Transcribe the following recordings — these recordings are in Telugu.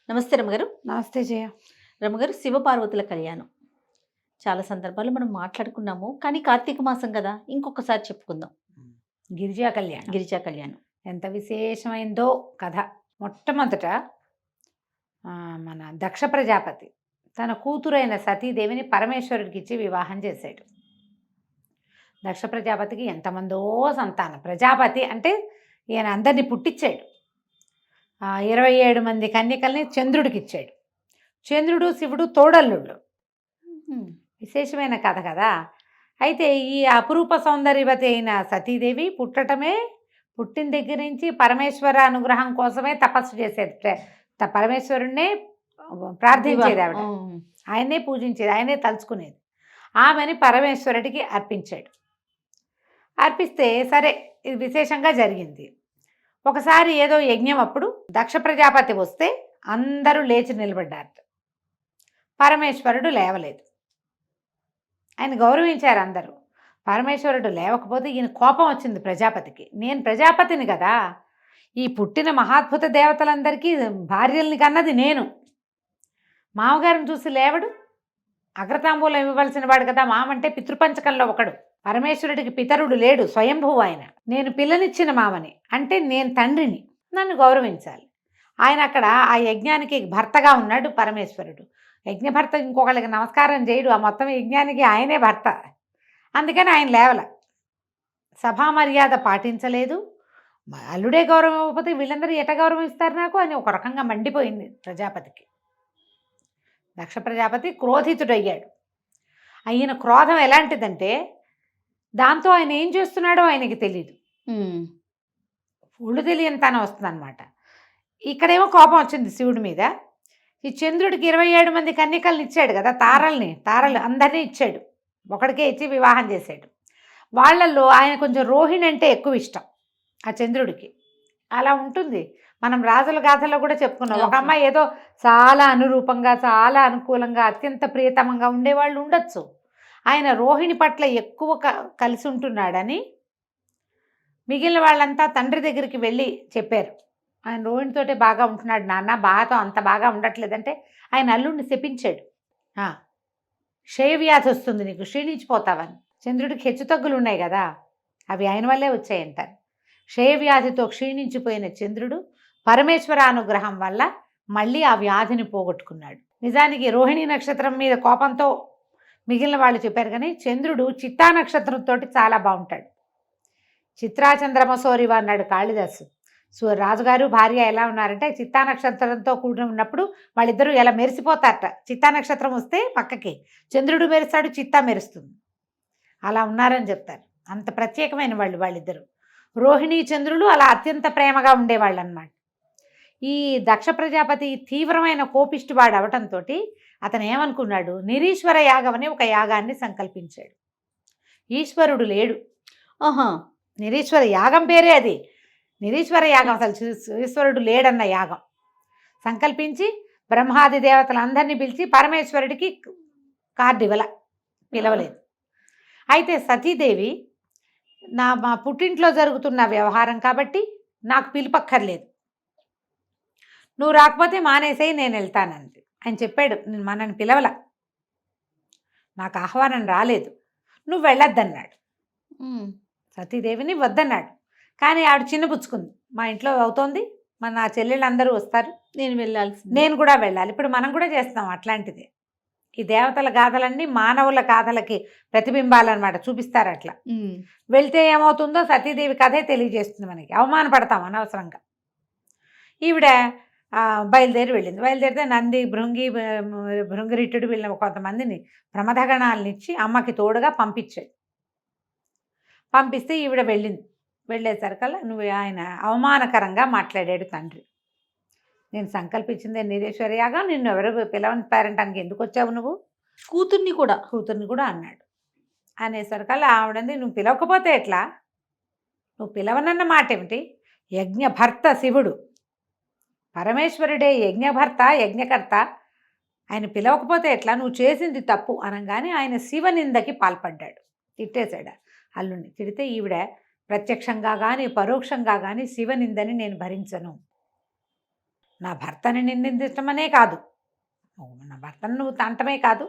నమస్తే రమగారు. నమస్తే జయ. రమగారు, శివపార్వతుల కళ్యాణం చాలా సందర్భాల్లో మనం మాట్లాడుకున్నాము. కానీ కార్తీక మాసం కదా, ఇంకొకసారి చెప్పుకుందాం. గిరిజా కళ్యాణం గిరిజా కళ్యాణం ఎంత విశేషమైందో కథ. మొట్టమొదట మన దక్ష ప్రజాపతి తన కూతురైన సతీదేవిని పరమేశ్వరుడికి ఇచ్చి వివాహం చేశాడు. దక్ష ప్రజాపతికి ఎంతమందో సంతానం. ప్రజాపతి అంటే ఈయన అందరినీ పుట్టించాడు. 27 మంది కన్యకల్ని చంద్రుడికి ఇచ్చాడు. చంద్రుడు శివుడు తోడల్లుళ్ళు. విశేషమైన కథ కదా. అయితే ఈ అపురూప సౌందర్యవతి అయిన సతీదేవి పుట్టిన దగ్గర నుంచి పరమేశ్వర అనుగ్రహం కోసమే తపస్సు చేసేది. పరమేశ్వరుణ్ణే ప్రార్థించేది ఆవిడ. ఆయన్నే పూజించేది, ఆయనే తలుచుకునేది. ఆమెని పరమేశ్వరుడికి అర్పించాడు. అర్పిస్తే సరే, ఇది విశేషంగా జరిగింది. ఒకసారి ఏదో యజ్ఞం అప్పుడు దక్ష ప్రజాపతి వస్తే అందరూ లేచి నిలబడ్డారు. పరమేశ్వరుడు లేవలేదు. ఆయన గౌరవించారు అందరూ. పరమేశ్వరుడు లేవకపోతే ఈయన కోపం వచ్చింది ప్రజాపతికి. నేను ప్రజాపతిని కదా, ఈ పుట్టిన మహాద్భుత దేవతలందరికీ భార్యల్ని కన్నది నేను. మామగారిని చూసి లేవడు. అగ్రతాంబూలం ఇవ్వవలసిన వాడు కదా. మామంటే పితృపంచకంలో ఒకడు. పరమేశ్వరుడికి పితరుడు లేడు, స్వయంభువు ఆయన. నేను పిల్లనిచ్చిన మామని, అంటే నేను తండ్రిని, నన్ను గౌరవించాలి. ఆయన అక్కడ ఆ యజ్ఞానికి భర్తగా ఉన్నాడు పరమేశ్వరుడు. యజ్ఞభర్త ఇంకొకళ్ళకి నమస్కారం చేయడు. ఆ మొత్తం యజ్ఞానికి ఆయనే భర్త. అందుకని ఆయన లేవల. సభా మర్యాద పాటించలేదు. అల్లుడే గౌరవం ఇవ్వకపోతే వీళ్ళందరూ ఎట గౌరవం ఇస్తారు నాకు అని ఒక రకంగా మండిపోయింది ప్రజాపతికి. దక్ష ప్రజాపతి క్రోధితుడయ్యాడు. ఆయన క్రోధం ఎలాంటిదంటే, దాంతో ఆయన ఏం చేస్తున్నాడో ఆయనకి తెలియదు. ఒళ్ళు తెలియని తన వస్తుందన్నమాట. ఇక్కడేమో కోపం వచ్చింది శివుడి మీద. ఈ చంద్రుడికి 27 మంది కన్యకల్ని ఇచ్చాడు కదా, తారలు అందరినీ ఇచ్చాడు. ఒకడికే ఇచ్చి వివాహం చేశాడు. వాళ్ళల్లో ఆయన కొంచెం రోహిణి అంటే ఎక్కువ ఇష్టం ఆ చంద్రుడికి. అలా ఉంటుంది. మనం రాజుల గాథల్లో కూడా చెప్పుకున్నాం. ఒక అమ్మాయి ఏదో చాలా అనురూపంగా, చాలా అనుకూలంగా, అత్యంత ప్రియతమంగా ఉండేవాళ్ళు ఉండొచ్చు. ఆయన రోహిణి పట్ల ఎక్కువ కలిసి ఉంటున్నాడని మిగిలిన వాళ్ళంతా తండ్రి దగ్గరికి వెళ్ళి చెప్పారు. ఆయన రోహిణితోటే బాగా ఉంటున్నాడు నాన్న, బాగా అంత బాగా ఉండట్లేదంటే ఆయన అల్లుడిని శపించాడు. క్షయవ్యాధి వస్తుంది నీకు, క్షీణించిపోతావని. చంద్రుడికి హెచ్చుతగ్గులు ఉన్నాయి కదా, అవి ఆయన వల్లే వచ్చాయంటారు. క్షయవ్యాధితో క్షీణించిపోయిన చంద్రుడు పరమేశ్వర అనుగ్రహం వల్ల మళ్ళీ ఆ వ్యాధిని పోగొట్టుకున్నాడు. నిజానికి రోహిణి నక్షత్రం మీద కోపంతో మిగిలిన వాళ్ళు చెప్పారు, కానీ చంద్రుడు చిత్తా నక్షత్రంతో చాలా బాగుంటాడు. చిత్రాచంద్రమసోరివ అన్నాడు కాళిదాసు. రాజుగారు భార్య ఎలా ఉన్నారంటే, చిత్తా నక్షత్రంతో కూడి ఉన్నప్పుడు వాళ్ళిద్దరూ ఎలా మెరిసిపోతారట. చిత్తా నక్షత్రం వస్తే పక్కకి చంద్రుడు మెరుస్తాడు, చిత్తా మెరుస్తుంది. అలా ఉన్నారని చెప్తారు. అంత ప్రత్యేకమైన వాళ్ళిద్దరూ. రోహిణి చంద్రులు అలా అత్యంత ప్రేమగా ఉండేవాళ్ళు అన్నమాట. ఈ దక్ష ప్రజాపతి తీవ్రమైన కోపిష్టివాడు అవటంతో అతను ఏమనుకున్నాడు, నిరీశ్వర యాగం అని ఒక యాగాన్ని సంకల్పించాడు. ఈశ్వరుడు లేడు. నిరీశ్వర యాగం పేరే అది, నిరీశ్వర యాగం. అసలు ఈశ్వరుడు లేడన్న యాగం సంకల్పించి బ్రహ్మాది దేవతలందరినీ పిలిచి పరమేశ్వరుడికి కార్డు పిలవలేదు. అయితే సతీదేవి, మా పుట్టింట్లో జరుగుతున్న వ్యవహారం కాబట్టి నాకు పిలుపక్కర్లేదు, నువ్వు రాకపోతే మానేసేయి, నేను వెళ్తానంది. ఆయన చెప్పాడు, నేను మనని పిలవల, నాకు ఆహ్వానం రాలేదు, నువ్వు వెళ్ళొద్దన్నాడు. సతీదేవిని వద్దన్నాడు. కానీ ఆవిడ చిన్నపుచ్చుకుంది. మా ఇంట్లో అవుతోంది, నా చెల్లెళ్ళు అందరూ వస్తారు, నేను కూడా వెళ్ళాలి. ఇప్పుడు మనం కూడా చేస్తాం అట్లాంటిది. ఈ దేవతల గాథలన్నీ మానవుల గాథలకి ప్రతిబింబాలన్నమాట, చూపిస్తారు. అట్లా వెళ్తే ఏమవుతుందో సతీదేవి కథే తెలియజేస్తుంది మనకి. అవమానపడతాం అనవసరంగా. ఈవిడ బయలుదేరి వెళ్ళింది. బయలుదేరితే నంది, భృంగిరిట్టుడు వీళ్ళని కొంతమందిని ప్రమథగణాలను ఇచ్చి అమ్మకి తోడుగా పంపించాడు. పంపిస్తే ఈవిడ వెళ్ళింది. వెళ్ళేసరికల్లా ఆయన అవమానకరంగా మాట్లాడాడు తండ్రి. నేను సంకల్పించిందే నిరీశ్వర యాగం, నిన్ను ఎవరు పిలవని పేరంటానికి ఎందుకు వచ్చావు, నువ్వు కూతుర్ని కూడా అన్నాడు. అనేసరికల్లా ఆవిడంది, నువ్వు పిలవకపోతే ఎట్లా, నువ్వు పిలవనన్న మాట ఏమిటి, యజ్ఞభర్త శివుడు, పరమేశ్వరుడే యజ్ఞభర్త యజ్ఞకర్త, ఆయన పిలవకపోతే ఎట్లా, నువ్వు చేసింది తప్పు అనగానే ఆయన శివనిందకి పాల్పడ్డాడు. తిట్టేశాడు అల్లుడిని. తిడితే ఈవిడ ప్రత్యక్షంగా కానీ పరోక్షంగా కానీ శివనిందని నేను భరించను, నా భర్తని నిందించటమనే కాదు, నా భర్తను నువ్వు తంటమే కాదు,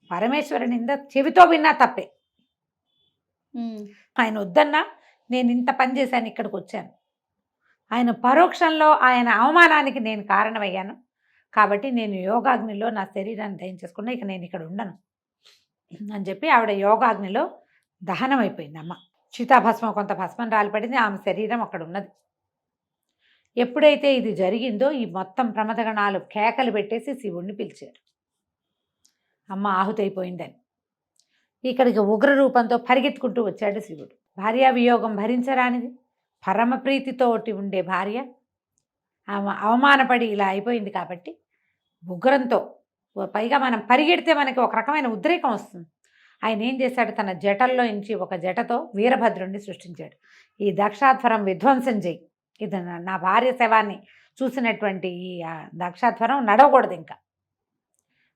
పరమేశ్వరుని నింద చెవితో విన్నా తప్పే. ఆయన వద్దన్నా నేను ఇంత పని చేశాను, ఇక్కడికి వచ్చాను. ఆయన పరోక్షంలో ఆయన అవమానానికి నేను కారణమయ్యాను కాబట్టి నేను యోగాగ్నిలో నా శరీరాన్ని దహించేసుకున్నా, ఇక నేను ఇక్కడ ఉండను అని చెప్పి ఆవిడ యోగాగ్నిలో దహనం అయిపోయింది. అమ్మ చితాభస్మం, కొంత భస్మం రాలిపడింది, ఆమె శరీరం అక్కడ ఉన్నది. ఎప్పుడైతే ఇది జరిగిందో ఈ మొత్తం ప్రమథగణాలు కేకలు పెట్టేసి శివుణ్ణి పిలిచారు, అమ్మ ఆహుతైపోయిందని. ఇక్కడికి ఉగ్ర రూపంతో పరిగెత్తుకుంటూ వచ్చాడు శివుడు. భార్యా వియోగం భరించరానిది, పరమప్రీతితోటి ఉండే భార్య ఆమె అవమానపడి ఇలా అయిపోయింది కాబట్టి ఉగ్రంతో, పైగా మనం పరిగెడితే మనకి ఒక రకమైన ఉద్రేకం వస్తుంది. ఆయన ఏం చేశాడు, తన జటల్లో నుంచి ఒక జటతో వీరభద్రుడిని సృష్టించాడు. ఈ దక్షాధ్వరం విధ్వంసం చేయి, ఇది నా భార్య శవాన్ని చూసినటువంటి ఈ దక్షాధ్వరం నడవకూడదు ఇంకా,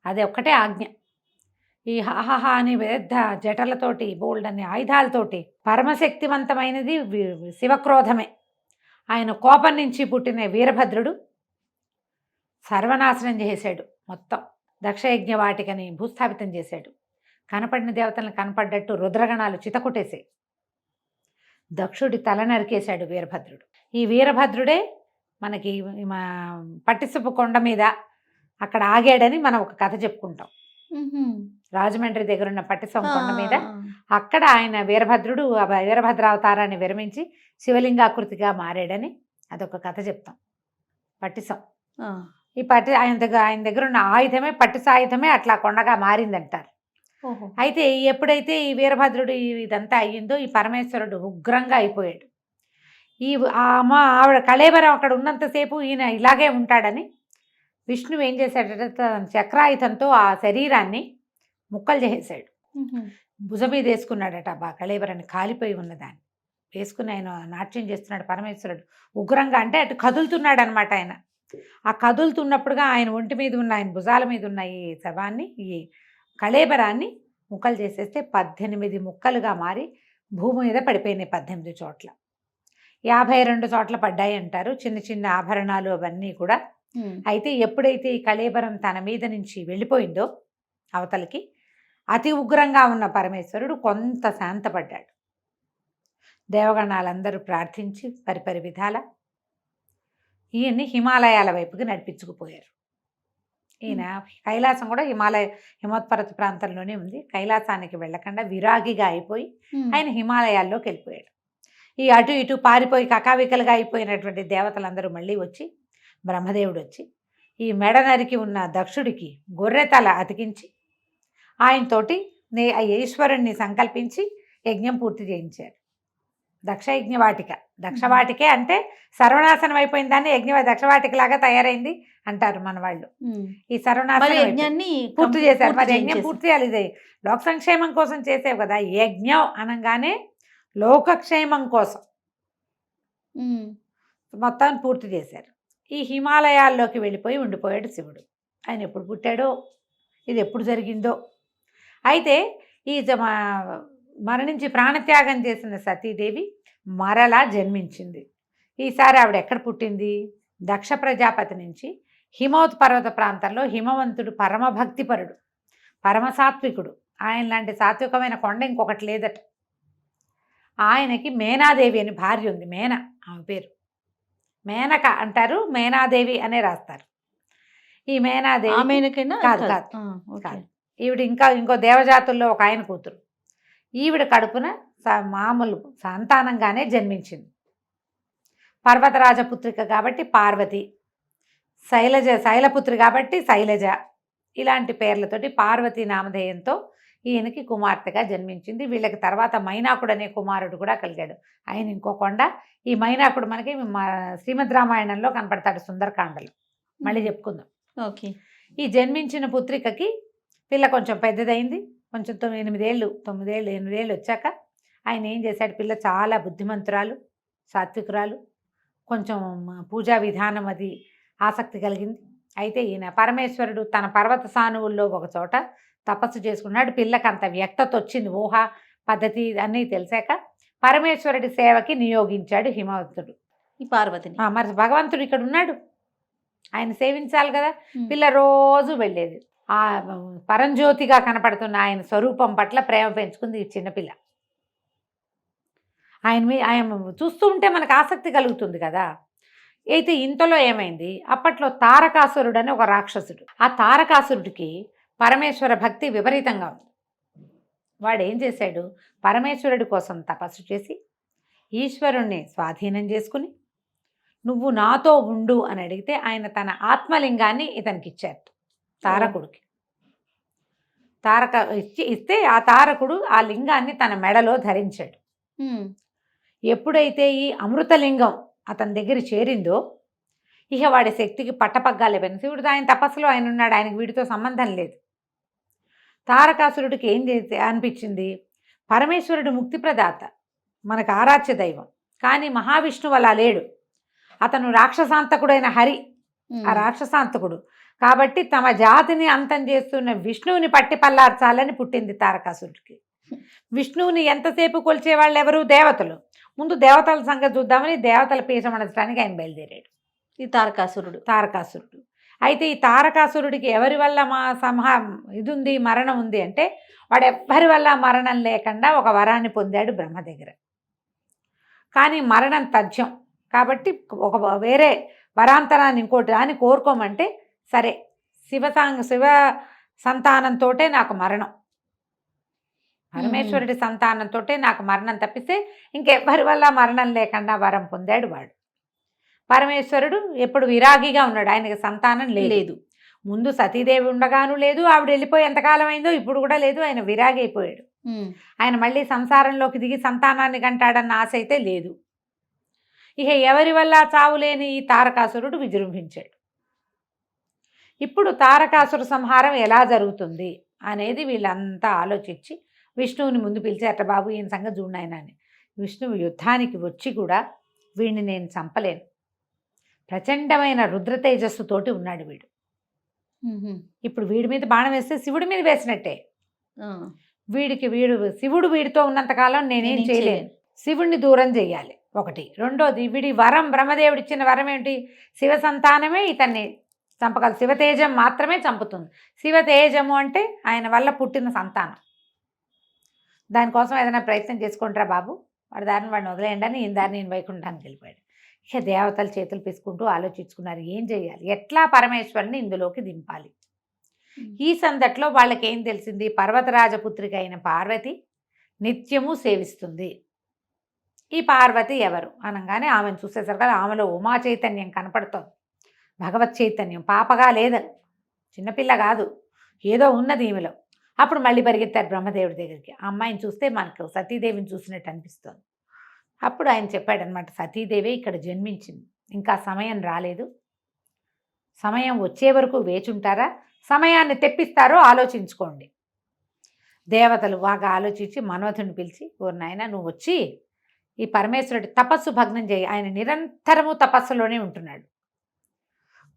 అదే ఒక్కటే ఆజ్ఞ. ఈ హాహా అని పెద్ద జటలతోటి బోల్డ్ అనే ఆయుధాలతోటి పరమశక్తివంతమైనది శివక్రోధమే. ఆయన కోపం నుంచి పుట్టిన వీరభద్రుడు సర్వనాశనం చేశాడు, మొత్తం దక్షయజ్ఞ వాటికని భూస్థాపితం చేశాడు. కనపడిన దేవతలను కనపడ్డట్టు రుద్రగణాలు చితకుట్టేసాయి. దక్షుడి తల నరికేశాడు వీరభద్రుడు. ఈ వీరభద్రుడే మనకి పట్టిసపు కొండ మీద అక్కడ ఆగాడని మనం ఒక కథ చెప్పుకుంటాం. రాజమండ్రి దగ్గర ఉన్న పట్టిసపు కొండ మీద అక్కడ ఆయన వీరభద్రుడు వీరభద్రావతారాన్ని విరమించి శివలింగాకృతిగా మారాడని అదొక కథ చెప్తాం. పట్టిసం ఈ ఆయన దగ్గర ఉన్న ఆయుధమే పట్టిసాయుధమే అట్లా కొండగా మారిందంటారు. అయితే ఎప్పుడైతే ఈ వీరభద్రుడు ఇదంతా అయ్యిందో ఈ పరమేశ్వరుడు ఉగ్రంగా అయిపోయాడు. ఆవిడ కళేబరం అక్కడ ఉన్నంతసేపు ఈయన ఇలాగే ఉంటాడని విష్ణువు ఏం చేశాడంటే తన చక్రాయుధంతో ఆ శరీరాన్ని ముక్కలు చేసేసాడు. భుజం మీద వేసుకున్నాడట కళేబరాన్ని, కాలిపోయి ఉన్నదాన్ని వేసుకుని ఆయన నాట్యం చేస్తున్నాడు పరమేశ్వరుడు ఉగ్రంగా. అంటే అటు కదులుతున్నాడు అనమాట ఆయన. ఆ కదులుతున్నప్పుడుగా ఆయన ఒంటి మీద ఉన్న, ఆయన భుజాల మీద ఉన్న ఈ శవాన్ని, ఈ కళేబరాన్ని ముక్కలు చేసేస్తే 18 ముక్కలుగా మారి భూమి మీద పడిపోయినాయి. 18 చోట్ల, 52 చోట్ల పడ్డాయి అంటారు, చిన్న చిన్న ఆభరణాలు అవన్నీ కూడా. అయితే ఎప్పుడైతే ఈ కళేబరం తన మీద నుంచి వెళ్ళిపోయిందో అవతలకి, అతి ఉగ్రంగా ఉన్న పరమేశ్వరుడు కొంత శాంతపడ్డాడు. దేవగణాలందరూ ప్రార్థించి పరిపరి విధాల ఈయన్ని హిమాలయాల వైపుకి నడిపించుకుపోయారు. ఈయన కైలాసం కూడా హిమోత్పర్వత ప్రాంతంలోనే ఉంది. కైలాసానికి వెళ్ళకుండా విరాగిగా అయిపోయి ఆయన హిమాలయాల్లోకి వెళ్ళిపోయాడు. ఈ అటు ఇటు పారిపోయి కకావికలుగా అయిపోయినటువంటి దేవతలందరూ మళ్ళీ వచ్చి, బ్రహ్మదేవుడు వచ్చి ఈ మెడ నరికి ఉన్న దక్షుడికి గొర్రెతల అతికించి ఆయనతోటి ఈశ్వరుణ్ణి సంకల్పించి యజ్ఞం పూర్తి చేయించారు. దక్షయజ్ఞవాటిక, దక్షవాటికే అంటే సర్వనాశనం అయిపోయిన దాన్ని దక్షవాటికలాగా తయారైంది అంటారు మన వాళ్ళు. ఈ సర్వనాశనాన్ని పూర్తి చేశారు. మరి యజ్ఞం పూర్తి చేయాలి, ఇది లోక సంక్షేమం కోసం చేసేవి కదా. యజ్ఞం అనగానే లోకక్షేమం కోసం మొత్తాన్ని పూర్తి చేశారు. ఈ హిమాలయాల్లోకి వెళ్ళిపోయి ఉండిపోయాడు శివుడు. ఆయన ఎప్పుడు పుట్టాడో, ఇది ఎప్పుడు జరిగిందో. అయితే ఈ మరణించి ప్రాణత్యాగం చేసిన సతీదేవి మరలా జన్మించింది. ఈసారి ఆవిడ ఎక్కడ పుట్టింది? దక్ష ప్రజాపతి నుంచి హిమోత్పర్వత ప్రాంతంలో హిమవంతుడు పరమభక్తిపరుడు, పరమసాత్వికుడు. ఆయన లాంటి సాత్వికమైన కొండ ఇంకొకటి లేదట. ఆయనకి మేనాదేవి అని భార్య ఉంది. ఆమె పేరు మేనక అంటారు, మేనాదేవి అనే రాస్తారు. ఈ మేనాదేవి కాదు కాదు, ఈవిడ ఇంకో దేవజాతుల్లో ఒక ఆయన కూతురు. ఈవిడ కడుపున మామూలు సంతానంగానే జన్మించింది. పర్వతరాజపుత్రిక కాబట్టి పార్వతి, శైలపుత్రి కాబట్టి శైలజ, ఇలాంటి పేర్లతోటి పార్వతీ నామధేయంతో ఈయనకి కుమార్తెగా జన్మించింది. వీళ్ళకి తర్వాత మైనాకుడు అనే కుమారుడు కూడా కలిగాడు. ఆయన ఇంకో కొండ. ఈ మైనాకుడు మనకి శ్రీమద్ రామాయణంలో కనపడతాడు, సుందరకాండలో. మళ్ళీ చెప్పుకుందాం. ఓకే. ఈ జన్మించిన పుత్రికకి పిల్ల కొంచెం పెద్దదైంది. కొంచెం 9 ఏళ్ళు వచ్చాక ఆయన ఏం చేశాడు, పిల్ల చాలా బుద్ధిమంతురాలు, సాత్వికురాలు, కొంచెం పూజా విధానం అది ఆసక్తి కలిగింది. అయితే ఈయన పరమేశ్వరుడు తన పర్వత సానువుల్లో ఒక చోట తపస్సు చేసుకున్నాడు. పిల్లకి అంత వ్యక్తత వచ్చింది, ఊహ పద్ధతి అన్నీ తెలిసాక పరమేశ్వరుడి సేవకి నియోగించాడు హిమవంతుడు ఈ పార్వతిని. మరి భగవంతుడు ఇక్కడ ఉన్నాడు, ఆయన సేవించాలి కదా. ఉమ్. పిల్ల రోజు వెళ్ళేది. ఆ పరంజ్యోతిగా కనపడుతున్న ఆయన స్వరూపం పట్ల ప్రేమ పెంచుకుంది ఈ చిన్నపిల్ల. ఆయన చూస్తూ ఉంటే మనకు ఆసక్తి కలుగుతుంది కదా. అయితే ఇంతలో ఏమైంది, అప్పట్లో తారకాసురుడు అని ఒక రాక్షసుడు. ఆ తారకాసురుడికి పరమేశ్వర భక్తి విపరీతంగా ఉంది. వాడు ఏం చేశాడు, పరమేశ్వరుడి కోసం తపస్సు చేసి ఈశ్వరుణ్ణి స్వాధీనం చేసుకుని నువ్వు నాతో ఉండు అని అడిగితే ఆయన తన ఆత్మలింగాన్ని ఇతనికి ఇచ్చారు, తారకుడికి. ఇస్తే ఆ తారకుడు ఆ లింగాన్ని తన మెడలో ధరించాడు. ఉమ్. ఎప్పుడైతే ఈ అమృతలింగం అతని దగ్గర చేరిందో ఇక వాడి శక్తికి పట్టపగ్గాలే పని. శివుడు ఆయన తపస్సులో ఆయన ఉన్నాడు, ఆయనకి వీడితో సంబంధం లేదు. తారకాసురుడికి ఏం చేస్తే అనిపించింది, పరమేశ్వరుడు ముక్తిప్రదాత, మనకు ఆరాధ్య దైవం. కానీ మహావిష్ణువు అలా లేడు, అతను రాక్షసాంతకుడైన హరి, ఆ రాక్షసాంతకుడు. కాబట్టి తమ జాతిని అంతం చేస్తున్న విష్ణువుని పట్టి పల్లార్చాలని పుట్టింది తారకాసురుడికి. విష్ణువుని ఎంతసేపు కొలిచేవాళ్ళు ఎవరు, దేవతలు. ముందు దేవతల సంగతి చూద్దామని దేవతల పీఠమనడానికి ఆయన బయలుదేరాడు ఈ తారకాసురుడు. అయితే ఈ తారకాసురుడికి ఎవరి వల్ల ఇది ఉంది, మరణం ఉంది అంటే వాడు ఎవ్వరి వల్ల మరణం లేకుండా ఒక వరాన్ని పొందాడు బ్రహ్మ దగ్గర. కానీ మరణం తథ్యం కాబట్టి ఒక వేరే వరాంతరాన్ని ఇంకోటి అని కోరుకోమంటే సరే శివ సంతానంతో నాకు మరణం, పరమేశ్వరుడి సంతానంతో నాకు మరణం తప్పిస్తే ఇంకెవ్వరి వల్ల మరణం లేకుండా వరం పొందాడు వాడు. పరమేశ్వరుడు ఎప్పుడు విరాగిగా ఉన్నాడు, ఆయనకి సంతానం లేదు. ముందు సతీదేవి ఉండగాను లేదు, ఆవిడ వెళ్ళిపోయి ఎంతకాలం అయిందో ఇప్పుడు కూడా లేదు, ఆయన విరాగి అయిపోయాడు. ఆయన మళ్ళీ సంసారంలోకి దిగి సంతానాన్ని కంటాడన్న ఆశ అయితే లేదు. ఇక ఎవరి వల్ల చావులేని ఈ తారకాసురుడు విజృంభించాడు. ఇప్పుడు తారకాసుర సంహారం ఎలా జరుగుతుంది అనేది వీళ్ళంతా ఆలోచించి విష్ణువుని ముందు పిలిచారట, బాబు ఈయన సంగతి చూడనాయన అని. విష్ణువు యుద్ధానికి వచ్చి కూడా వీడిని నేను చంపలేను, ప్రచండమైన రుద్ర తేజస్సుతోటి ఉన్నాడు వీడు. ఇప్పుడు వీడి మీద బాణం వేస్తే శివుడి మీద వేసినట్టే. శివుడు వీడితో ఉన్నంతకాలం నేనేం చేయలేను, శివుడిని దూరం చేయాలి ఒకటి. రెండోది వీడి వరం, బ్రహ్మదేవుడు ఇచ్చిన వరం ఏంటి, శివ సంతానమే ఇతన్ని చంపగలదు, శివతేజం మాత్రమే చంపుతుంది. శివతేజము అంటే ఆయన వల్ల పుట్టిన సంతానం. దానికోసం ఏదైనా ప్రయత్నం చేసుకుంటారా బాబు, వాడిని వదిలేయండి అని ఈయన దారిని నేను వైకుంఠానికి వెళ్ళిపోయాడు. ఇక దేవతలు చేతులు పీసుకుంటూ ఆలోచించుకున్నారు ఏం చేయాలి, ఎట్లా పరమేశ్వరుని ఇందులోకి దింపాలి. ఈ సందట్లో వాళ్ళకి ఏం తెలిసింది, పర్వతరాజపుత్రిక అయిన పార్వతి నిత్యము సేవిస్తుంది. ఈ పార్వతి ఎవరు అనగానే ఆమెను చూసేసరికి ఆమెలో ఉమా చైతన్యం కనపడుతోంది, భగవత్ చైతన్యం. పాపగా లేదు, చిన్నపిల్ల కాదు, ఏదో ఉన్నది ఈమెలో. అప్పుడు మళ్ళీ పరిగెత్తారు బ్రహ్మదేవుడి దగ్గరికి. ఆ అమ్మాయిని చూస్తే మనకు సతీదేవిని చూసినట్టు అనిపిస్తుంది. అప్పుడు ఆయన చెప్పాడనమాట, సతీదేవి ఇక్కడ జన్మించింది, ఇంకా సమయం రాలేదు, సమయం వచ్చే వరకు వేచుంటారా, సమయాన్ని తెప్పిస్తారో ఆలోచించుకోండి. దేవతలు బాగా ఆలోచించి మన్మథుడిని పిలిచి, ఓ నాయన నువ్వు వచ్చి ఈ పరమేశ్వరుడి తపస్సు భగ్నం చేయి. ఆయన నిరంతరము తపస్సులోనే ఉంటున్నాడు.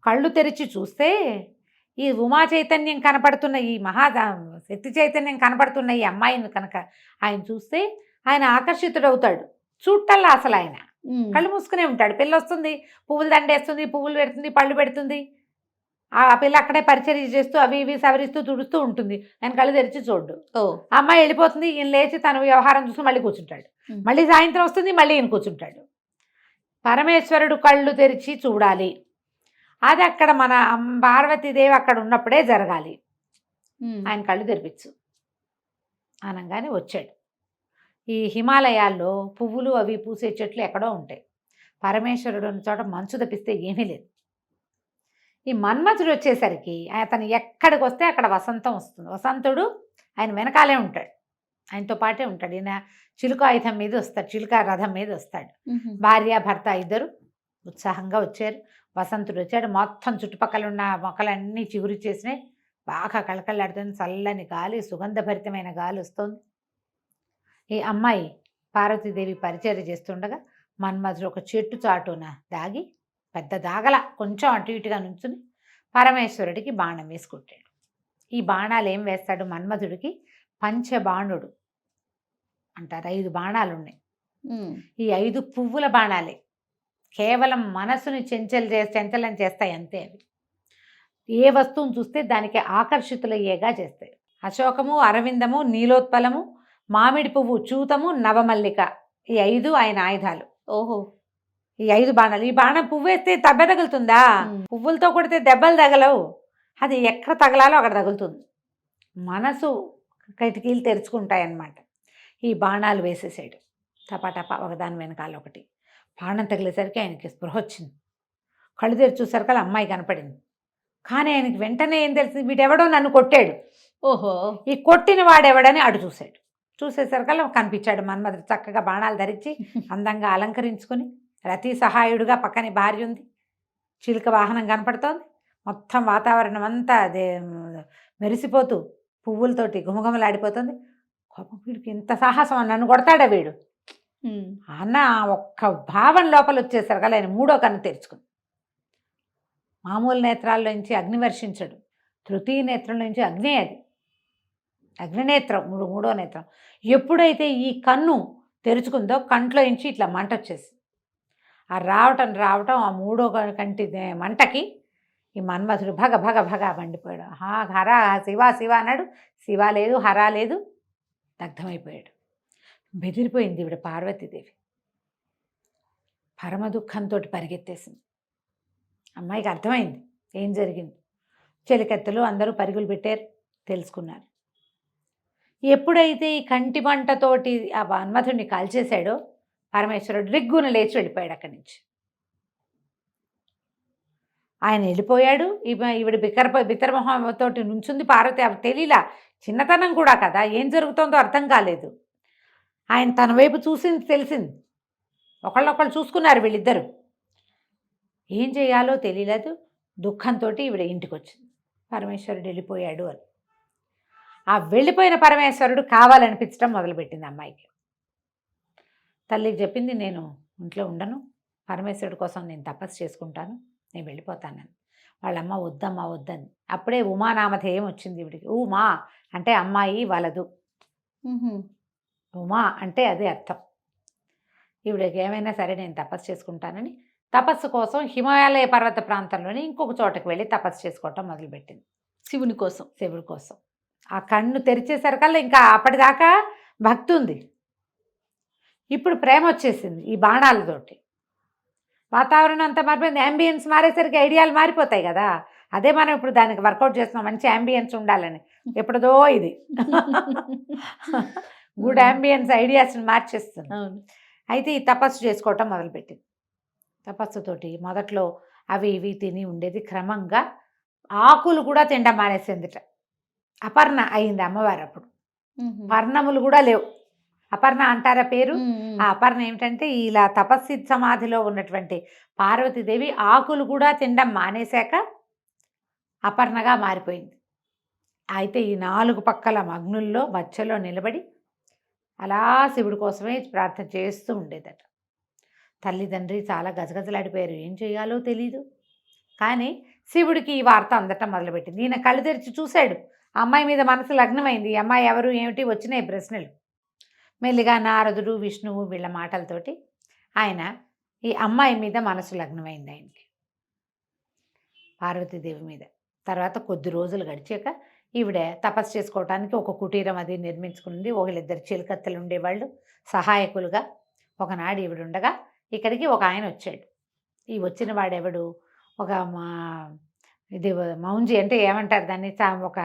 కళ్ళు తెరిచి చూస్తే ఈ ఉమా చైతన్యం కనపడుతున్న, ఈ శక్తి చైతన్యం కనపడుతున్న ఈ అమ్మాయిని కనుక ఆయన చూస్తే ఆయన ఆకర్షితుడవుతాడు. చూడటల్లా అసలు ఆయన కళ్ళు మూసుకునే ఉంటాడు. పిల్ల వస్తుంది, పువ్వులు దండేస్తుంది, పువ్వులు పెడుతుంది, పళ్ళు పెడుతుంది. ఆ పిల్ల అక్కడే పరిచర్య చేస్తూ అవి ఇవి సవరిస్తూ తుడుస్తూ ఉంటుంది. ఆయన కళ్ళు తెరిచి చూడ్డు. ఆ అమ్మాయి వెళ్ళిపోతుంది, ఈయన లేచి తన వ్యవహారం చూసి మళ్ళీ కూర్చుంటాడు. మళ్ళీ సాయంత్రం వస్తుంది, మళ్ళీ ఈయన కూర్చుంటాడు. పరమేశ్వరుడు కళ్ళు తెరిచి చూడాలి, అది అక్కడ మన పార్వతీదేవి అక్కడ ఉన్నప్పుడే జరగాలి. ఆయన కళ్ళు తెరిపించు అనగానే వచ్చాడు. ఈ హిమాలయాల్లో పువ్వులు అవి పూసే చెట్లు ఎక్కడో ఉంటాయి. పరమేశ్వరుడు ఉన్న చోట మంచు తప్పిస్తే ఏమీ లేదు. ఈ మన్మథుడు వచ్చేసరికి అతను ఎక్కడికి వస్తే అక్కడ వసంతం వస్తుంది. వసంతుడు ఆయన వెనకాలే ఉంటాడు, ఆయనతో పాటే ఉంటాడు. ఈయన చిలుక ఆయుధం మీద వస్తాడు, చిలుక రథం మీద వస్తాడు. భార్య భర్త ఇద్దరు ఉత్సాహంగా వచ్చారు. వసంతుడు వచ్చాడు, మొత్తం చుట్టుపక్కల ఉన్న మొక్కలన్నీ చిగురు చేసినాయి, బాగా కళకళలాడుతుంది, చల్లని గాలి, సుగంధభరితమైన గాలి వస్తుంది. ఈ అమ్మాయి పార్వతీదేవి పరిచర్య చేస్తుండగా మన్మథుడు ఒక చెట్టు చాటున దాగి, పెద్ద దాగల కొంచెం అటు ఇటుగా నుంచుని పరమేశ్వరుడికి బాణం వేసుకుంటాడు. ఈ బాణాలు ఏం వేస్తాడు మన్మథుడికి, పంచబాణుడు అంటారు. 5 బాణాలు ఉన్నాయి. ఈ 5 పువ్వుల బాణాలే. కేవలం మనసుని చంచలం చేస్తాయి అంతే. అవి ఏ వస్తువును చూస్తే దానికి ఆకర్షితులయ్యేగా చేస్తాయి. అశోకము, అరవిందము, నీలోత్పలము, మామిడి పువ్వు, చూతము, నవమల్లిక, ఈ 5 ఆయన ఆయుధాలు. ఓహో, ఈ 5 బాణాలు. ఈ బాణం పువ్వు వేస్తే దెబ్బ తగులుతుందా? పువ్వులతో కొడితే దెబ్బలు తగలవు. అది ఎక్కడ తగలాలో అక్కడ తగులుతుంది. మనసు కిటికీలు తెరుచుకుంటాయన్నమాట. ఈ బాణాలు వేసేసాడు టపాటపా, ఒకదాని వెనకాల ఒకటి. బాణం తగిలేసరికి ఆయనకి స్పృహ వచ్చింది. కళ్ళు తెరిచి చూసరికల్లా అమ్మాయి కనపడింది. కానీ ఆయనకి వెంటనే ఏం తెలిసింది, వీడెవడో నన్ను కొట్టాడు. ఓహో, ఈ కొట్టిన వాడెవడని అటు చూశాడు. చూసేసరికల్లా కనిపించాడు మన్మధుడు చక్కగా బాణాలు ధరించి అందంగా అలంకరించుకొని, రతి సహాయుడుగా పక్కనే భార్య ఉంది, చిలుక వాహనం కనపడుతోంది. మొత్తం వాతావరణం అంతా అదే మెరిసిపోతూ పువ్వులతోటి గుమగుమలాడిపోతుంది. కోపం, వీడికి ఇంత సాహసం, నన్ను కొడతాడా వీడు అన్న ఒక్క భావం లోపల వచ్చేసరికల్లా ఆయన 3వ కన్ను తెరుచుకుంది. మామూలు నేత్రాల్లోంచి అగ్ని వర్షించడు, తృతీయ నేత్రంలోంచి అగ్నే, అది అగ్నినేత్రం, 3వ నేత్రం. ఎప్పుడైతే ఈ కన్ను తెరుచుకుందో కంట్లో నుంచి ఇట్లా మంట వచ్చేసి, ఆ రావటం ఆ 3వ కంటి మంటకి ఈ మన్మధుడు భగ భగ భగ మండిపోయాడు. హర శివ శివ అన్నాడు. శివ లేదు, హర లేదు, దగ్ధమైపోయాడు. బెదిరిపోయింది ఈవిడ పార్వతీదేవి. పరమ దుఃఖంతో పరిగెత్తేసింది. అమ్మాయికి అర్థమైంది ఏం జరిగింది. చెలికత్తెలు అందరూ పరుగులు పెట్టారు, తెలుసుకున్నారు. ఎప్పుడైతే ఈ కంటి మంటతోటి ఆ మన్మధుడిని కాల్చేశాడో పరమేశ్వరుడు రిగ్గున లేచి వెళ్ళిపోయాడు అక్కడి నుంచి. ఆయన వెళ్ళిపోయాడు. ఈవిడ బిత్తరమొహంతోటి నుంచుంది పార్వతి. అవి తెలియలా, చిన్నతనం కూడా కదా, ఏం జరుగుతుందో అర్థం కాలేదు. ఆయన తన వైపు చూసింది, తెలిసింది. ఒకళ్ళొకళ్ళు చూసుకున్నారు వీళ్ళిద్దరు. ఏం చేయాలో తెలియలేదు. దుఃఖంతో ఈవిడ ఇంటికి వచ్చింది. పరమేశ్వరుడు వెళ్ళిపోయాడు అని. ఆ వెళ్ళిపోయిన పరమేశ్వరుడు కావాలనిపించడం మొదలుపెట్టింది అమ్మాయికి. తల్లికి చెప్పింది, నేను ఇంట్లో ఉండను, పరమేశ్వరుడి కోసం నేను తపస్సు చేసుకుంటాను, నేను వెళ్ళిపోతానని. వాళ్ళమ్మ వద్దమ్మా వద్దని. అప్పుడే ఉమానామధేయం వచ్చింది ఈవిడికి. ఉమా అంటే అమ్మాయి వలదు, ఉమా అంటే అదే అర్థం. ఈవిడకి ఏమైనా సరే నేను తపస్సు చేసుకుంటానని తపస్సు కోసం హిమాలయ పర్వత ప్రాంతంలోని ఇంకొక చోటకు వెళ్ళి తపస్సు చేసుకోవటం మొదలుపెట్టింది. శివుని కోసం. శివుడి కోసం. ఆ కన్ను తెరిచేసరికల్లా ఇంకా అప్పటిదాకా భక్తి ఉంది, ఇప్పుడు ప్రేమ వచ్చేసింది. ఈ బాణాలతోటి వాతావరణం అంతా మారిపోయింది. యాంబియన్స్ మారేసరికి ఐడియాలు మారిపోతాయి కదా. అదే మనం ఇప్పుడు దానికి వర్కౌట్ చేస్తున్నాం, మంచి యాంబియన్స్ ఉండాలని. ఎప్పుడుదో ఇది గుడ్ యాంబియన్స్ ఐడియాస్ని మార్చేస్తుంది. అయితే ఈ తపస్సు చేసుకోవటం మొదలుపెట్టింది. తపస్సుతోటి మొదట్లో అవి ఇవి తిని ఉండేది, క్రమంగా ఆకులు కూడా తినడం మానేసిందిట. అపర్ణ అయింది అమ్మవారు అప్పుడు. వర్ణములు కూడా లేవు. అపర్ణ అంటారా పేరు? ఆ అపర్ణ ఏమిటంటే, ఇలా తపస్సి సమాధిలో ఉన్నటువంటి పార్వతీదేవి ఆకులు కూడా తినడం మానేశాక అపర్ణగా మారిపోయింది. అయితే ఈ 4 పక్కల అగ్నుల్లో మధ్యలో నిలబడి అలా శివుడి కోసమే ప్రార్థన చేస్తూ ఉండేదట. తల్లిదండ్రి చాలా గజగజలాడిపోయారు, ఏం చేయాలో తెలీదు. కానీ శివుడికి ఈ వార్త అందటం మొదలుపెట్టింది. ఈయన కళ్ళు తెరిచి చూశాడు, ఆ అమ్మాయి మీద మనసు లగ్నమైంది. ఈ అమ్మాయి ఎవరు ఏమిటి వచ్చినాయి ప్రశ్నలు. మెల్లిగా నారదుడు, విష్ణువు వీళ్ళ మాటలతోటి ఆయన ఈ అమ్మాయి మీద మనసు లగ్నమైంది ఆయనకి, పార్వతీదేవి మీద. తర్వాత కొద్ది రోజులు గడిచాక ఈవిడ తపస్సు చేసుకోవటానికి ఒక కుటీరం అది నిర్మించుకుంది. ఒకళ్ళిద్దరు చిలుకత్తెలు ఉండేవాళ్ళు సహాయకులుగా. ఒకనాడు ఈవిడ ఉండగా ఇక్కడికి ఒక ఆయన వచ్చాడు. ఈ వచ్చిన వాడెవడు, ఒక ఇది మౌంజి అంటే ఏమంటారు దాన్ని, ఒక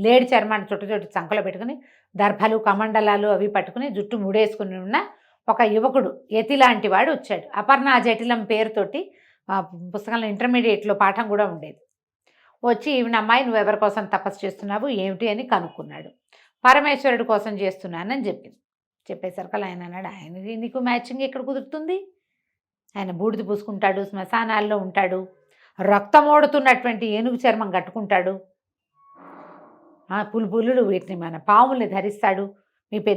లేడి చర్మాన్ని చుట్టు చంకలో పెట్టుకుని దర్భలు కమండలాలు అవి పట్టుకుని జుట్టు ముడేసుకుని ఉన్న ఒక యువకుడు, యతి లాంటి వాడు వచ్చాడు. అపర్ణ జటిలం పేరుతోటి పుస్తకంలో ఇంటర్మీడియట్లో పాఠం కూడా ఉండేది. వచ్చి ఈవిడ, అమ్మాయి నువ్వు ఎవరి కోసం తపస్సు చేస్తున్నావు ఏమిటి అని కనుక్కున్నాడు. పరమేశ్వరుడి కోసం చేస్తున్నానని చెప్పింది. చెప్పేసరికి ఆయన అన్నాడు, ఆయన నీకు మ్యాచింగ్ ఎక్కడ కుదురుతుంది, ఆయన బూడిద పూసుకుంటాడు, శ్మశానాల్లో ఉంటాడు, రక్తమోడుతున్నటువంటి ఏనుగు చర్మం కట్టుకుంటాడు, పులులు వీటిని మన పాముల్ని ధరిస్తాడు.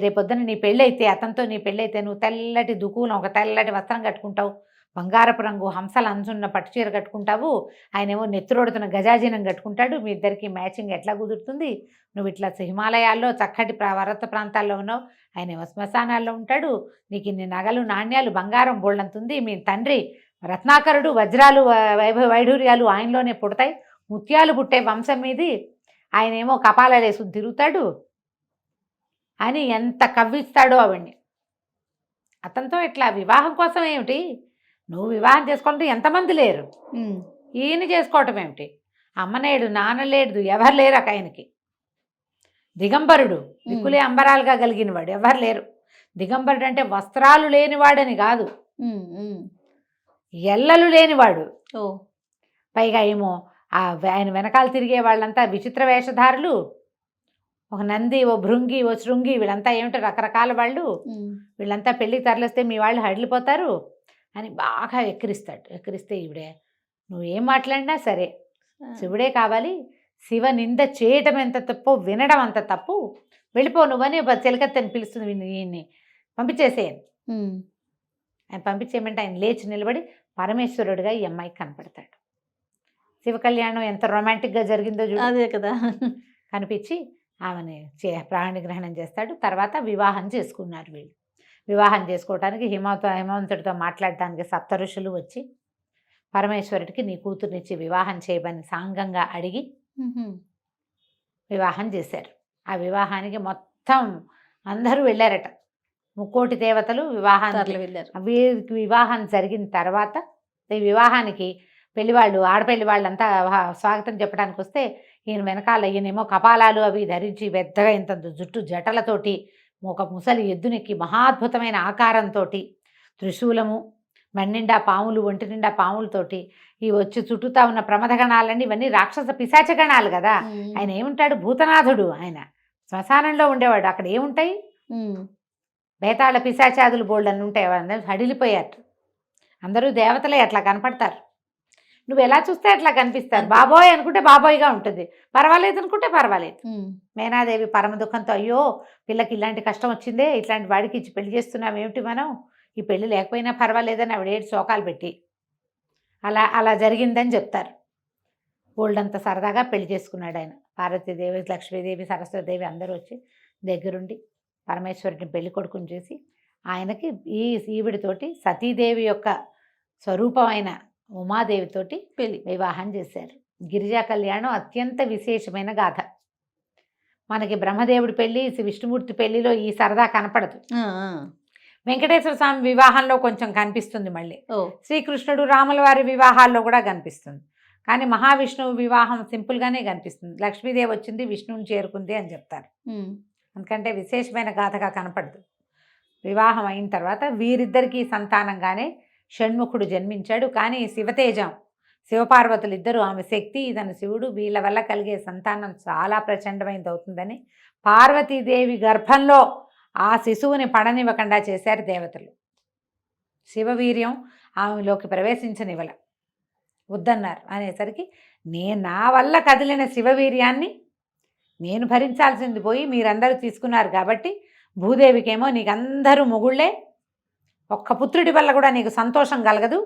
రేపొద్దున నీ పెళ్ళైతే, అతనితో నీ పెళ్ళైతే నువ్వు తెల్లటి దుకులం ఒక తెల్లటి వస్త్రం కట్టుకుంటావు, బంగారపు రంగు హంసలు అంచున్న పట్టుచీర కట్టుకుంటావు, ఆయనేమో నెత్తురోడుతున్న గజాజీనం కట్టుకుంటాడు. మీ ఇద్దరికి మ్యాచింగ్ ఎట్లా కుదురుతుంది? నువ్వు ఇట్లా హిమాలయాల్లో చక్కటి పర్వత ప్రాంతాల్లో ఉన్నావు, ఆయనేమో శ్మశానాల్లో ఉంటాడు, నీకు ఇన్ని నగలు నాణ్యాలు బంగారం బోళ్ళంతుంది, మీ తండ్రి రత్నాకరుడు వజ్రాలు వైఢూర్యాలు ఆయనలోనే పుడతాయి, ముత్యాలు పుట్టే వంశం మీది ఆయనేమో కపాలలేసు తిరుగుతాడు అని ఎంత కవ్విస్తాడో ఆవిడ్ని. అతనితో ఇట్లా వివాహం కోసం ఏమిటి, నువ్వు వివాహం చేసుకోవాలంటే ఎంతమంది లేరు, ఈయన చేసుకోవటం ఏమిటి, అమ్మనేడు నాన్నలేడు ఎవరు లేరు ఆయనకి. దిగంబరుడు, దిక్కులే అంబరాలుగా కలిగినవాడు, ఎవరు లేరు. దిగంబరుడు అంటే వస్త్రాలు లేనివాడని కాదు, ఎల్లలు లేనివాడు. పైగా ఏమో ఆయన వెనకాల తిరిగే వాళ్ళంతా విచిత్ర వేషధారులు, ఒక నంది, ఓ భృంగి, ఓ శృంగి, వీళ్ళంతా ఏమిటో రకరకాల వాళ్ళు, వీళ్ళంతా పెళ్ళికి తరలిస్తే మీ వాళ్ళు హడిలిపోతారు అని బాగా ఎక్కిరిస్తాడు. ఎక్కిరిస్తే ఈవిడే నువ్వేం మాట్లాడినా సరే శివుడే కావాలి, శివ నింద చేయటం ఎంత తప్పు, వినడం అంత తప్పు, వెళ్ళిపో నువ్వని చెలికత్తని పిలుస్తుంది ఈయన్ని, పంపించేసేయను. ఆయన పంపించేయమంటే ఆయన లేచి నిలబడి పరమేశ్వరుడిగా ఈ అమ్మాయికి కనపడతాడు. శివ కళ్యాణం ఎంత రొమాంటిక్గా జరిగిందో చూడు. అదే కదా. కనిపించి ఆమెని ప్రాణిగ్రహణం చేస్తాడు. తర్వాత వివాహం చేసుకున్నారు వీళ్ళు. వివాహం చేసుకోవడానికి హిమవంతుడితో మాట్లాడటానికి సప్త ఋషులు వచ్చి పరమేశ్వరుడికి నీ కూతుర్నిచ్చి వివాహం చేయమని సాంగంగా అడిగి వివాహం చేశారు. ఆ వివాహానికి మొత్తం అందరూ వెళ్ళారట, 3,000,000 దేవతలు వివాహానికి వెళ్ళారు. వీరికి వివాహం జరిగిన తర్వాత ఈ వివాహానికి పెళ్లివాళ్ళు, ఆడపెళ్లి వాళ్ళంతా స్వాగతం చెప్పడానికి వస్తే ఈయన వెనకాల ఈయనేమో కపాలాలు అవి ధరించి పెద్దగా ఇంత జుట్టు జటలతోటి ఒక ముసలి ఎద్దునెక్కి మహాద్భుతమైన ఆకారంతో త్రిశూలము, మన్నిండా పాములు, ఒంటి నిండా పాములతోటి ఈ వచ్చి చుట్టూతా ఉన్న ప్రమథగణాలన్నీ ఇవన్నీ రాక్షస పిశాచగణాలు కదా. ఆయన ఏముంటాడు, భూతనాథుడు. ఆయన శ్మశానంలో ఉండేవాడు. అక్కడ ఏముంటాయి, బేతాళ పిశాచాదులు బోల్డ్ అని ఉంటాయి. అందరూ హడిలిపోయారు. అందరూ దేవతలే అట్లా కనపడతారు. నువ్వు ఎలా చూస్తే అట్లా కనిపిస్తారు. బాబోయ్ అనుకుంటే బాబోయ్గా ఉంటుంది, పర్వాలేదు అనుకుంటే పర్వాలేదు. మేనాదేవి పరమ దుఃఖంతో అయ్యో పిల్లకి ఇలాంటి కష్టం వచ్చిందే, ఇట్లాంటి వాడికి ఇచ్చి పెళ్లి చేస్తున్నాం ఏమిటి మనం, ఈ పెళ్లి లేకపోయినా పర్వాలేదని ఆవిడ 7 శోకాలు పెట్టి అలా జరిగిందని చెప్తారు. బోల్డంత సరదాగా పెళ్లి చేసుకున్నాడు ఆయన. పార్వతీదేవి, లక్ష్మీదేవి, సరస్వతీదేవి అందరూ వచ్చి దగ్గరుండి పరమేశ్వరుడిని పెళ్లి కొడుకుని చేసి ఆయనకి ఈవిడితోటి సతీదేవి యొక్క స్వరూపమైన ఉమాదేవితోటి వివాహం చేశారు. గిరిజా కళ్యాణం అత్యంత విశేషమైన గాథ. మనకి బ్రహ్మదేవుడి పెళ్లి, విష్ణుమూర్తి పెళ్లిలో ఈ సరదా కనపడదు. వెంకటేశ్వర స్వామి వివాహంలో కొంచెం కనిపిస్తుంది, మళ్ళీ శ్రీకృష్ణుడు రాముల వారి వివాహాల్లో కూడా కనిపిస్తుంది. కానీ మహావిష్ణువు వివాహం సింపుల్గానే కనిపిస్తుంది. లక్ష్మీదేవి వచ్చింది, విష్ణువుని చేరుకుంది అని చెప్తారు. ఎందుకంటే విశేషమైన గాథగా కనపడదు. వివాహం అయిన తర్వాత వీరిద్దరికీ సంతానంగానే షణ్ముఖుడు జన్మించాడు. కానీ శివతేజం, శివపార్వతులు ఇద్దరు, ఆమె శక్తి, ఇతను శివుడు, వీళ్ళ వల్ల కలిగే సంతానం చాలా ప్రచండమైనది అవుతుందని పార్వతీదేవి గర్భంలో ఆ శిశువుని పడనివ్వకుండా చేశారు దేవతలు. శివవీర్యం ఆమెలోకి ప్రవేశించనివ్వల, వద్దన్నారు. అనేసరికి నా వల్ల కదిలిన శివవీర్యాన్ని నేను భరించాల్సింది పోయి మీరందరూ తీసుకున్నారు కాబట్టి భూదేవికేమో నీకు అందరూ మొగుళ్ళే, ఒక్క పుత్రుడి వల్ల కూడా నీకు సంతోషం కలగదు,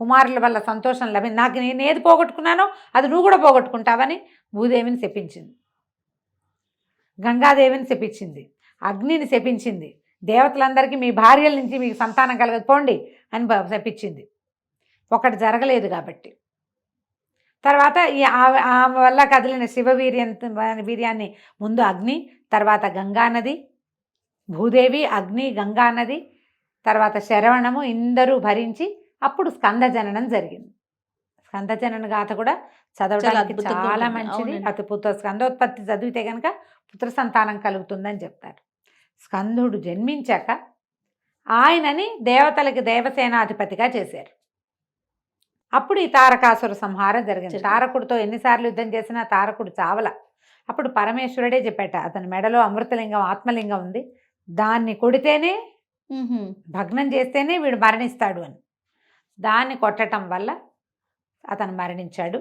కుమారుల వల్ల సంతోషం నాకు నేను ఏది పోగొట్టుకున్నానో అది నువ్వు కూడా పోగొట్టుకుంటావని భూదేవిని శపించింది. గంగాదేవిని శపించింది, అగ్నిని శపించింది, దేవతలందరికీ మీ భార్యల నుంచి మీకు సంతానం కలగదు పోండి అని శపించింది. ఒకటి జరగలేదు కాబట్టి తర్వాత ఆమె వల్ల కదిలిన వీర్యాన్ని ముందు అగ్ని, తర్వాత గంగానది, భూదేవి, అగ్ని, గంగానది, తర్వాత శరవణము ఇందరూ భరించి అప్పుడు స్కందజననం జరిగింది. స్కందజనన గాథ కూడా చదవడానికి చాలా మంచిది. అతి స్కందోత్పత్తి చదివితే కనుక పుత్ర సంతానం కలుగుతుందని చెప్తారు. స్కందుడు జన్మించాక ఆయనని దేవతలకి దేవసేనాధిపతిగా చేశారు. అప్పుడు ఈ తారకాసుర సంహారం జరిగింది. తారకుడితో ఎన్నిసార్లు యుద్ధం చేసినా తారకుడు చావల. అప్పుడు పరమేశ్వరుడే చెప్పాట, అతని మెడలో అమృతలింగం, ఆత్మలింగం ఉంది, దాన్ని కొడితేనే, భగ్నం చేస్తేనే వీడు మరణిస్తాడు అని. దాన్ని కొట్టడం వల్ల అతను మరణించాడు.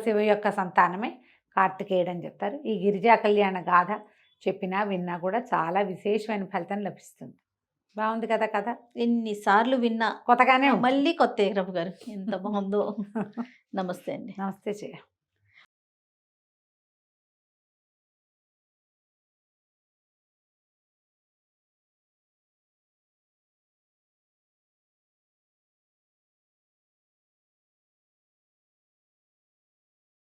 శివ యొక్క సంతానమే కార్తికేయుడు అని చెప్తారు. ఈ గిరిజా కళ్యాణ గాథ చెప్పినా విన్నా కూడా చాలా విశేషమైన ఫలితం లభిస్తుంది. బాగుంది కదా కథ. ఎన్నిసార్లు విన్నా కొత్తగానే మళ్ళీ కొత్త రఘు గారు ఎంత బాగుందో. నమస్తే అండి. నమస్తే చేయ.